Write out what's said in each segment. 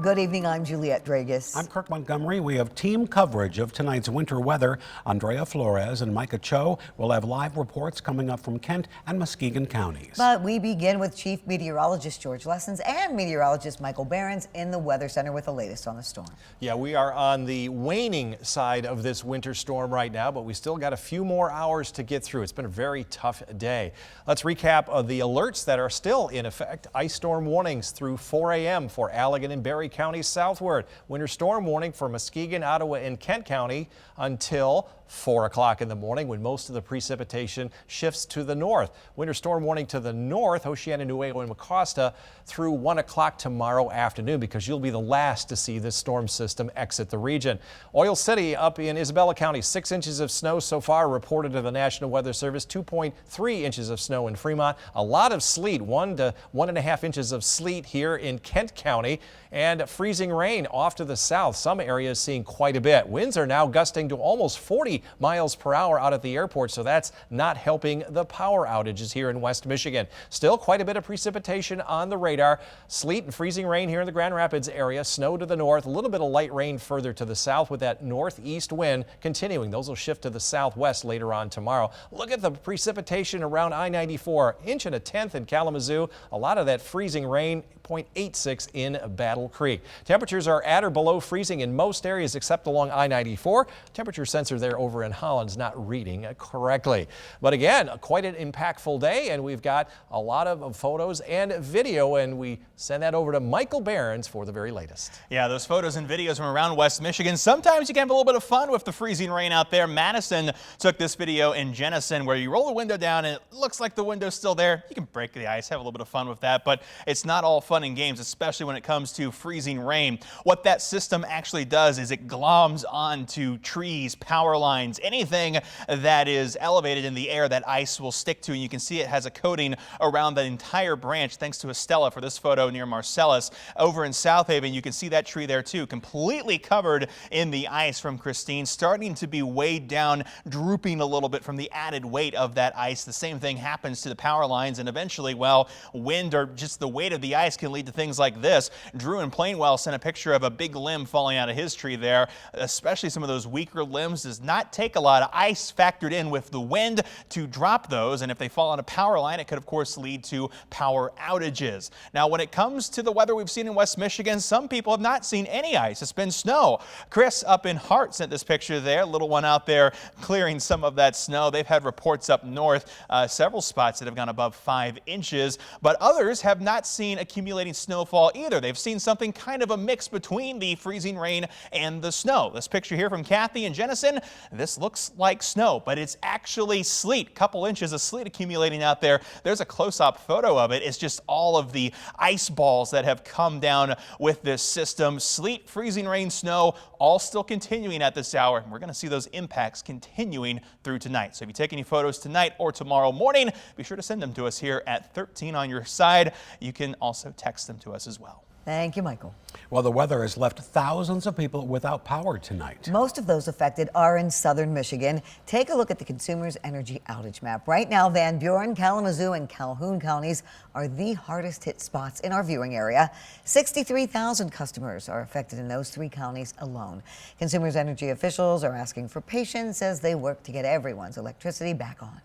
Good evening, I'm Juliette Dragus. I'm Kirk Montgomery. We have team coverage of tonight's winter weather. Andrea Flores and Micah Cho will have live reports coming up from Kent and Muskegon counties. But we begin with Chief Meteorologist George Lessons and Meteorologist Michael Behrens in the Weather Center with the latest on the storm. Yeah, we are on the waning side of this winter storm right now, but we still got a few more hours to get through. It's been a very tough day. Let's recap the alerts that are still in effect. Ice storm warnings through 4 a.m. for Allegan and Berry counties southward. Winter storm warning for Muskegon, Ottawa, and Kent County until 4 o'clock in the morning when most of the precipitation shifts to the north. Winter storm warning to the north, Oceana, Nuevo, and Mecosta through 1 o'clock tomorrow afternoon, because you'll be the last to see this storm system exit the region. Oil City up in Isabella County, 6 inches of snow so far reported to the National Weather Service, 2.3 inches of snow in Fremont. A lot of sleet, 1 to 1.5 inches of sleet here in Kent County, and freezing rain off to the south. Some areas seeing quite a bit. Winds are now gusting to almost 40 miles per hour out at the airport, so that's not helping the power outages here in West Michigan. Still quite a bit of precipitation on the radar. Sleet and freezing rain here in the Grand Rapids area. Snow to the north, a little bit of light rain further to the south with that northeast wind continuing. Those will shift to the southwest later on tomorrow. Look at the precipitation around I-94. Inch and a tenth in Kalamazoo. A lot of that freezing rain, 0.86 in Battle Creek. Temperatures are at or below freezing in most areas except along I-94. Temperature sensor there over in Holland's not reading correctly. But again, quite an impactful day, and we've got a lot of photos and video, and we send that over to Michael Behrens for the very latest. Yeah, those photos and videos from around West Michigan. Sometimes you can have a little bit of fun with the freezing rain out there. Madison took this video in Jenison where you roll the window down and it looks like the window's still there. You can break the ice, have a little bit of fun with that, but it's not all fun and games, especially when it comes to freezing rain. What that system actually does is it gloms onto trees, power lines, anything that is elevated in the air that ice will stick to. And you can see it has a coating around the entire branch, thanks to Estella for this photo near Marcellus. Over in South Haven, you can see that tree there too, completely covered in the ice from Christine, starting to be weighed down, drooping a little bit from the added weight of that ice. The same thing happens to the power lines, and eventually, well, wind or just the weight of the ice can lead to things like this. Drew in Plainwell sent a picture of a big limb falling out of his tree there. Especially some of those weaker limbs does not take a lot of ice factored in with the wind to drop those, and if they fall on a power line, it could of course lead to power outages. Now, when it comes to the weather we've seen in West Michigan, some people have not seen any ice. It's been snow. Chris up in Hart sent this picture there, little one out there clearing some of that snow. They've had reports up north, several spots that have gone above 5 inches, but others have not seen accumulating snowfall either. They've seen something kind of a mix between the freezing rain and the snow. This picture here from Kathy in Jenison, this looks like snow, but it's actually sleet. Couple inches of sleet accumulating out there. There's a close-up photo of it. It's just all of the ice balls that have come down with this system. Sleet, freezing rain, snow, all still continuing at this hour. We're going to see those impacts continuing through tonight. So if you take any photos tonight or tomorrow morning, be sure to send them to us here at 13 on your side. You can also text them to us as well. Thank you, Michael. Well, the weather has left thousands of people without power tonight. Most of those affected are in southern Michigan. Take a look at the Consumers Energy outage map. Right now, Van Buren, Kalamazoo, and Calhoun counties are the hardest hit spots in our viewing area. 63,000 customers are affected in those 3 counties alone. Consumers Energy officials are asking for patience as they work to get everyone's electricity back on.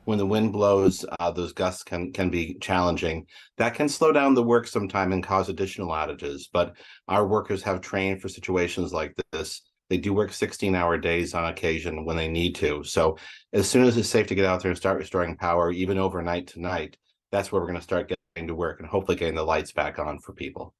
When the wind blows, those gusts can be challenging. That can slow down the work sometime and cause additional outages. But our workers have trained for situations like this. They do work 16-hour days on occasion when they need to. So as soon as it's safe to get out there and start restoring power, even overnight tonight, that's where we're going to start getting to work and hopefully getting the lights back on for people.